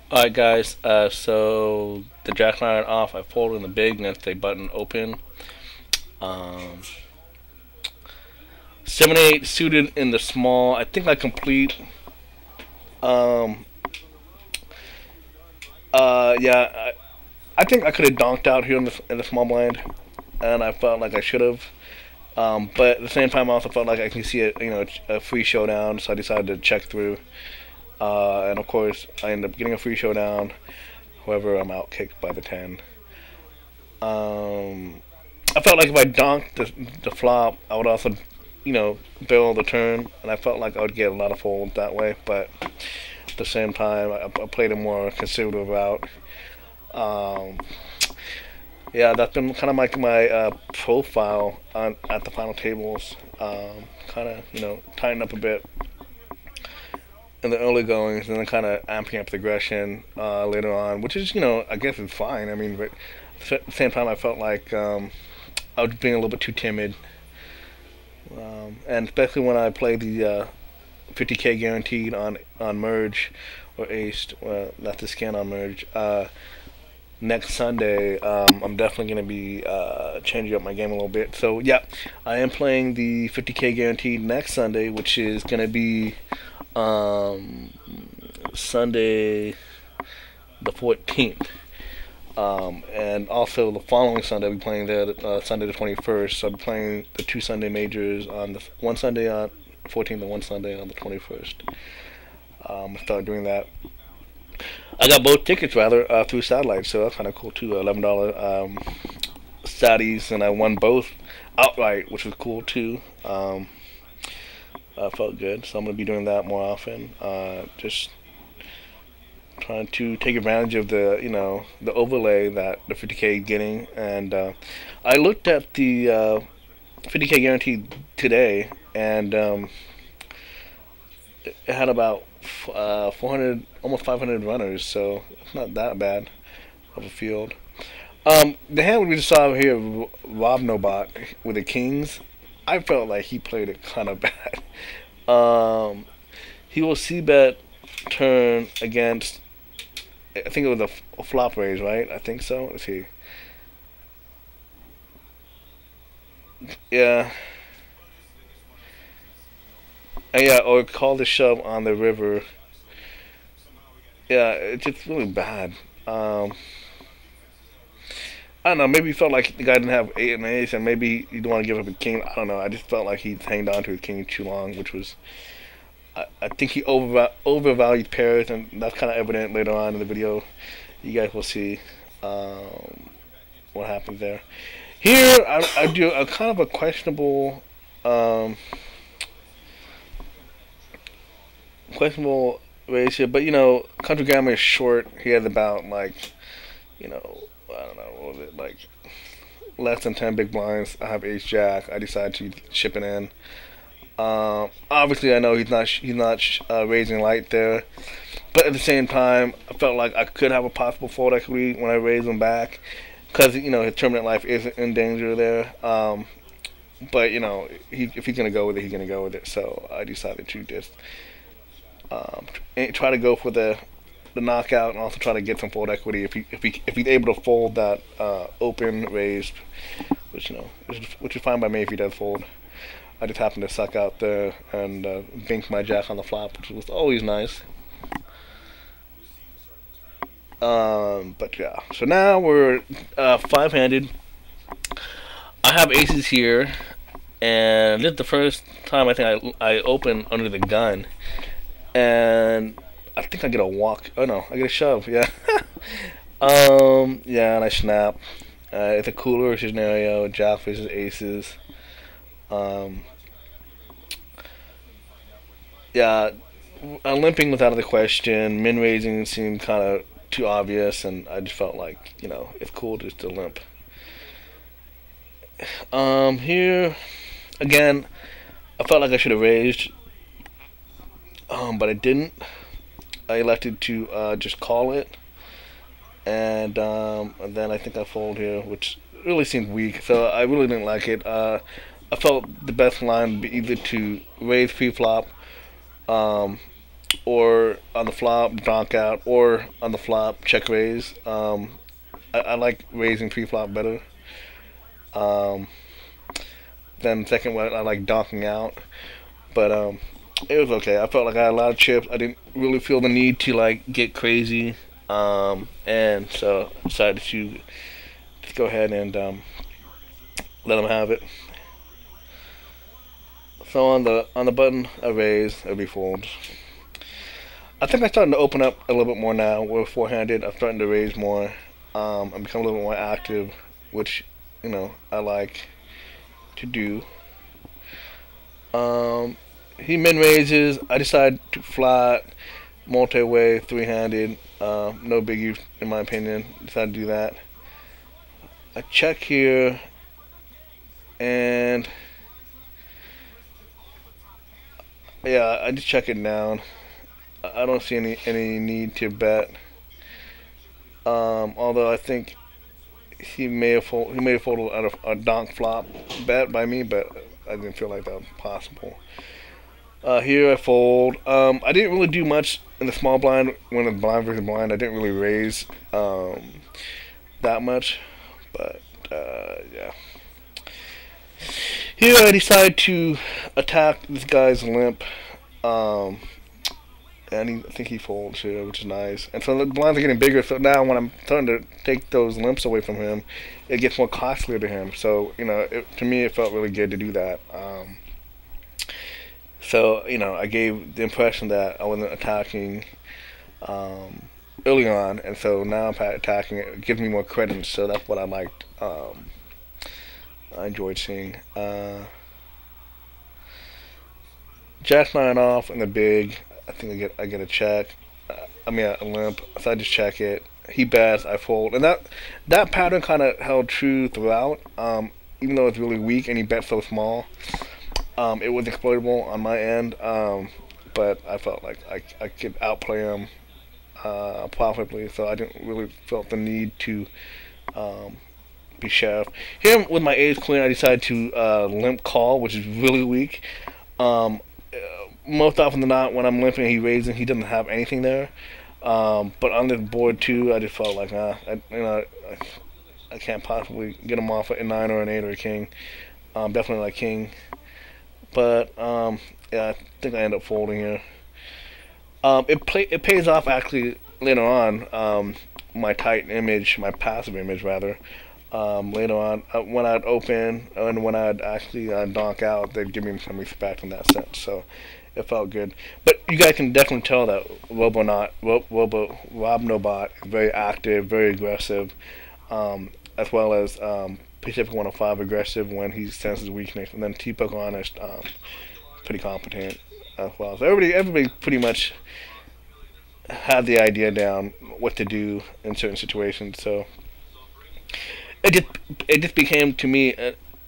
Alright guys, so the jack iron off, I folded in the big, and the button open. Um, 7-8 suited in the small. I think I complete. Um, yeah, I think I could have donked out here in the small blind, and I felt like I should have. But at the same time, I also felt like I can see a free showdown, so I decided to check through. And of course, I ended up getting a free showdown. However, I'm out kicked by the 10. Um, I felt like if I donked the flop, I would also, barrel the turn, and I felt like I would get a lot of folds that way. But at the same time, I played a more conservative route. Um, yeah, that's been kind of like my profile at the final tables. Kind of, tighten up a bit in the early goings, and then kind of amping up the aggression later on, which is, I guess it's fine. I mean, but at the same time, I felt like I was being a little bit too timid, and especially when I played the 50K guaranteed on merge or ace, not the scan on merge. Next Sunday, I'm definitely going to be changing up my game a little bit. So yeah, I am playing the 50K guaranteed next Sunday, which is going to be um, Sunday the 14th. And also the following Sunday, I'll be playing Sunday the 21st. So I'll be playing the two Sunday majors on the one Sunday on 14th and one Sunday on the 21st. I started doing that. I got both tickets rather through satellite, so that's kind of cool too. $11 statties, and I won both outright, which was cool too. Felt good, so I'm gonna be doing that more often. Just trying to take advantage of the overlay that the 50K getting, and I looked at the 50K guaranteed today, and it had about 400, almost 500 runners, so it's not that bad of a field. The hand we just saw here, Rob Nobot with the Kings, I felt like he played it kind of bad. He will see bet turn against, I think it was a flop raise, right? I think so. Let's see. Yeah. And yeah, or call the shove on the river. Yeah, it's just really bad. Um, I don't know. Maybe he felt like the guy didn't have eight and ace, and maybe he didn't want to give up a king. I don't know. I just felt like he hanged on to his king too long, which was. I think he overvalued pairs, and that's kind of evident later on in the video. You guys will see what happens there. Here, I do a kind of a um, questionable race here, but Country Grammar is short. He has about like, I don't know, what was it, like less than 10 big blinds. I have ace jack. I decided to ship it in. Obviously, I know he's not raising light there, but at the same time, I felt like I could have a possible fold equity when I raise him back, because his tournament life is in danger there. But if he's gonna go with it, he's gonna go with it. So I decided to just try to go for the knockout, and also try to get some fold equity if he's able to fold that open raise, which is fine by me if he does fold. I just happened to suck out there and bink my jack on the flop, which was always nice. But yeah, so now we're five-handed. I have aces here, and this is the first time I think I open under the gun, and I think I get a walk. Oh no, I get a shove. Yeah. Yeah, and I snap. It's a cooler scenario. Jack versus aces. Um, yeah, limping was out of the question. Min raising seemed kind of too obvious, and I just felt like it's cool just to limp. Here again, I felt like I should have raised, but I didn't. I elected to just call it, and then I think I fold here, which really seemed weak. So I really didn't like it. I felt the best line would be either to raise pre-flop, um, or on the flop donk out, or on the flop check raise. I like raising pre-flop better. Um, then second one I like donking out, but it was okay. I felt like I had a lot of chips. I didn't really feel the need to like get crazy, and so I decided to just go ahead and let them have it. So on the button, I raise, every fold. I think I'm starting to open up a little bit more now. We're four-handed. I'm starting to raise more. I'm becoming a little bit more active, which I like to do. Um, he min raises. I decide to flat, multi-way, three-handed. No biggie in my opinion. Decided to do that. I check here, and yeah, I just check it down. I don't see any need to bet. Although I think he may have folded out a donk flop bet by me, but I didn't feel like that was possible. Here I fold. I didn't really do much in the small blind when the blind versus blind. I didn't really raise that much, but yeah. Here I decide to attack this guy's limp. Um, and I think he folds here, which is nice. And so the blinds are getting bigger. So now when I'm starting to take those limps away from him, it gets more costlier to him. So to me, it felt really good to do that. So I gave the impression that I wasn't attacking early on, and so now I'm attacking it. It gives me more credit. So that's what I liked. I enjoyed seeing. Jack 9 off in the big. I think I get a check. I mean a limp. So I just check it. He bets. I fold, and that pattern kind of held true throughout. Even though it's really weak and he bet so small, it was exploitable on my end. But I felt like I could outplay him profitably, so I didn't really felt the need to be sheriff. Here with my ace queen, I decided to limp call, which is really weak. Most often than not, when I'm limping and he raising, he doesn't have anything there. But on this board too, I just felt like I can't possibly get him off a 9 or an 8 or a king. Definitely like king. But yeah, I think I end up folding here. It pays off actually later on. My tight image, my passive image rather. Later on, when I'd open and when I'd actually donk out, they'd give me some respect in that sense. So it felt good. But you guys can definitely tell that Rob Nobot is very active, very aggressive, as well as Pacific 105 aggressive when he senses weakness, and then T-Poke Honest pretty competent as well. So everybody pretty much had the idea down what to do in certain situations. So it just became to me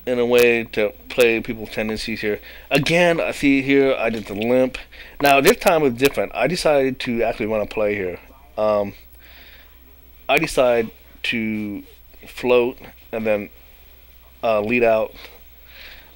in a way to play people's tendencies here. Again, I see here I did the limp. Now this time was different. I decided to actually run a play here. I decided to float and then lead out.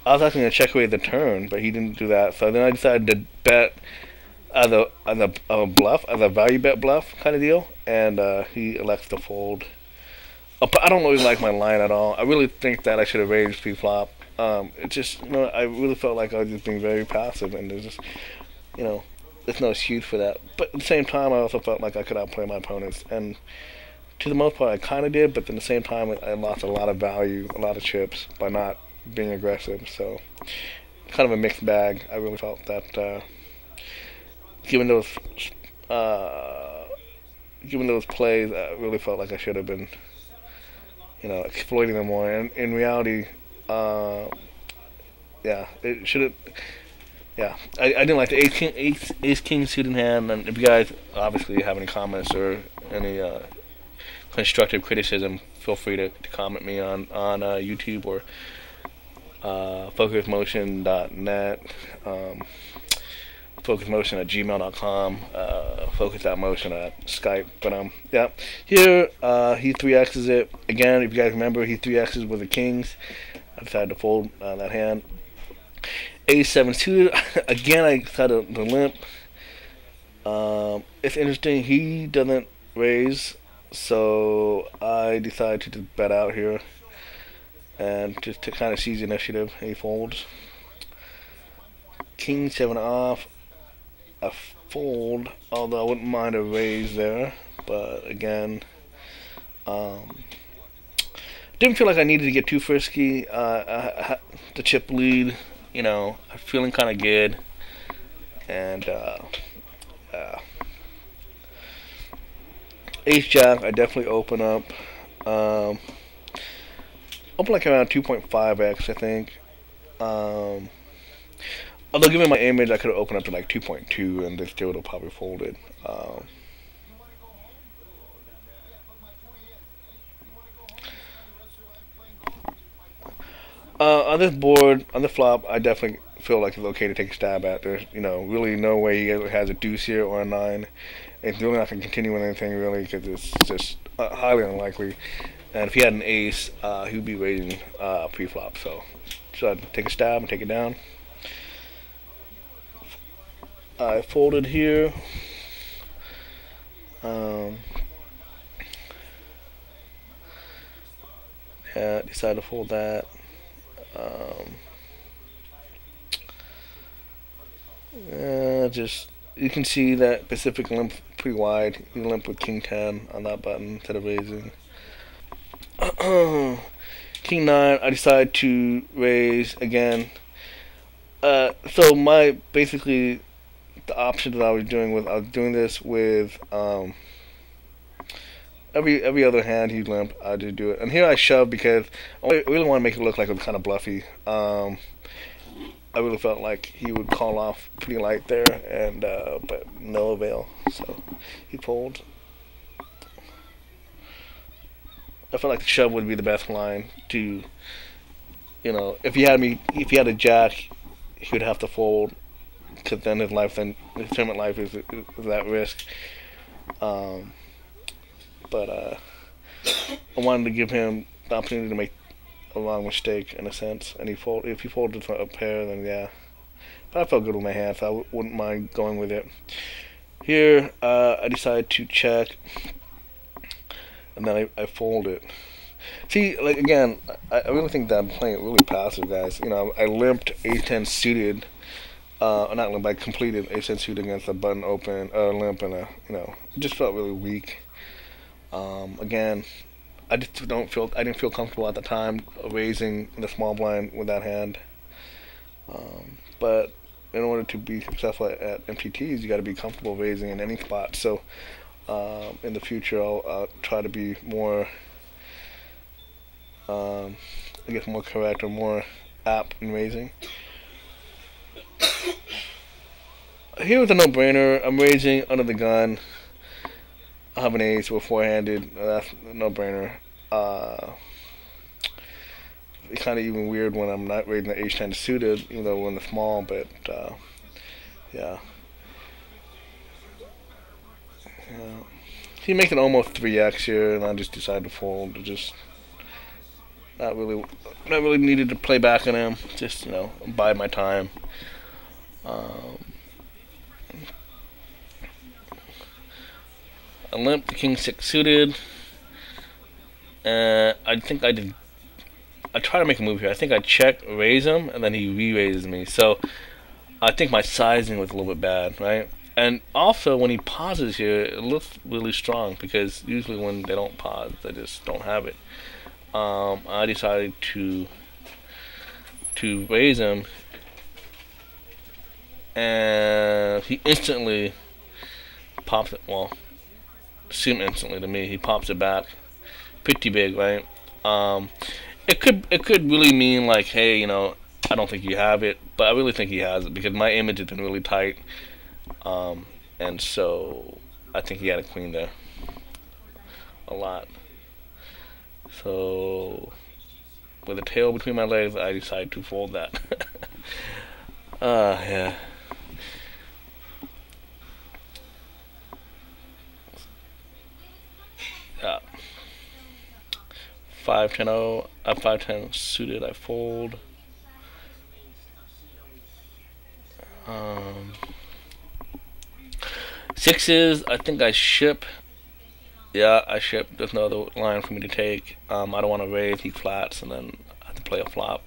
I was actually going to check away the turn, but he didn't do that. So then I decided to bet as a bluff, as a value bet bluff kind of deal, and he elects to fold. I don't really like my line at all. I really think that I should have raised pre-flop. It just, I really felt like I was just being very passive, and there's just, there's no excuse for that. But at the same time, I also felt like I could outplay my opponents, and to the most part, I kind of did. But at the same time, I lost a lot of value, a lot of chips by not being aggressive. So, kind of a mixed bag. I really felt that, given those plays, I really felt like I should have been, exploiting them more. And in reality, yeah, it should have. Yeah, I didn't like the ace king suited hand. And if you guys obviously have any comments or any constructive criticism, feel free to comment me on YouTube or focusmotion.net, focusmotion@gmail.com, focus.motion at Skype. But yeah, here he 3x's it again. If you guys remember, he 3x's with the kings. I decided to fold that hand. A7 suited again. I decided to limp. It's interesting. He doesn't raise, so I decided to just bet out here and just to kind of seize the initiative. He folds. King 7 off. A fold, although I wouldn't mind a raise there. But again, um, didn't feel like I needed to get too frisky. The chip lead, I'm feeling kind of good. And uh, Ace Jack, I definitely open up. Um, Open like around 2.5x, I think. Um, Although given my image, I could have opened up to like 2.2, and this still would have probably folded. Um, on this board, on the flop, I definitely feel like it's okay to take a stab at. There's, really no way he has a deuce here or a nine. It's really not going to continue with anything, really, because it's just highly unlikely. And if he had an ace, he would be raising pre-flop. So I'd take a stab and take it down. I folded here. Um, yeah, decided to fold that. Um, just you can see that Pacific limp pretty wide. You limp with King 10 on that button instead of raising. King 9, I decided to raise again. So my basically the option that I was doing this with every other hand he'd limp, I just do it. And here I shove because I really want to make it look like it was kind of bluffy. I really felt like he would call off pretty light there, and but no avail. So he pulled. I felt like the shove would be the best line to, if he had a jack, he would have to fold, because then his tournament life is at risk. Um, but I wanted to give him the opportunity to make a wrong mistake in a sense, and if he folded a pair, then yeah. But I felt good with my hand, so I wouldn't mind going with it. Here, I decided to check, and then I fold it. See, like again, I really think that I'm playing it really passive, guys. I limped ace-10 suited, not limp, I completed ace-10 suited against a button open, limp, and it just felt really weak. Again, I didn't feel comfortable at the time raising in the small blind with that hand. But in order to be successful at MTTs, you got to be comfortable raising in any spot. So in the future, I'll try to be more, more correct or more apt in raising. Here was a no-brainer. I'm raising under the gun. I have an ace with four-handed. That's a no-brainer. It's kind of even weird when I'm not raising the ace-10 suited, even though we're in the small. But yeah. He makes it almost 3x here, and I just decided to fold. Just not really needed to play back on him. Just bide my time. I limp the king 6 suited. I think I did. I try to make a move here. I think I check, raise him, and then he re-raises me. So I think my sizing was a little bit bad, right? And also, when he pauses here, it looks really strong, because usually when they don't pause, they just don't have it. I decided to raise him, and he instantly pops it. Well, seemed instantly to me. He pops it back, pretty big, right? It could really mean like, hey, I don't think you have it, but I really think he has it, because my image has been really tight. And so I think he had a queen there. A lot. So with a tail between my legs, I decided to fold that. Yeah. Yeah. 5-10-0. 5-10 suited. I fold. Sixes, I think I ship. Yeah, I ship. There's no other line for me to take. I don't want to raise these flats and then have to play a flop.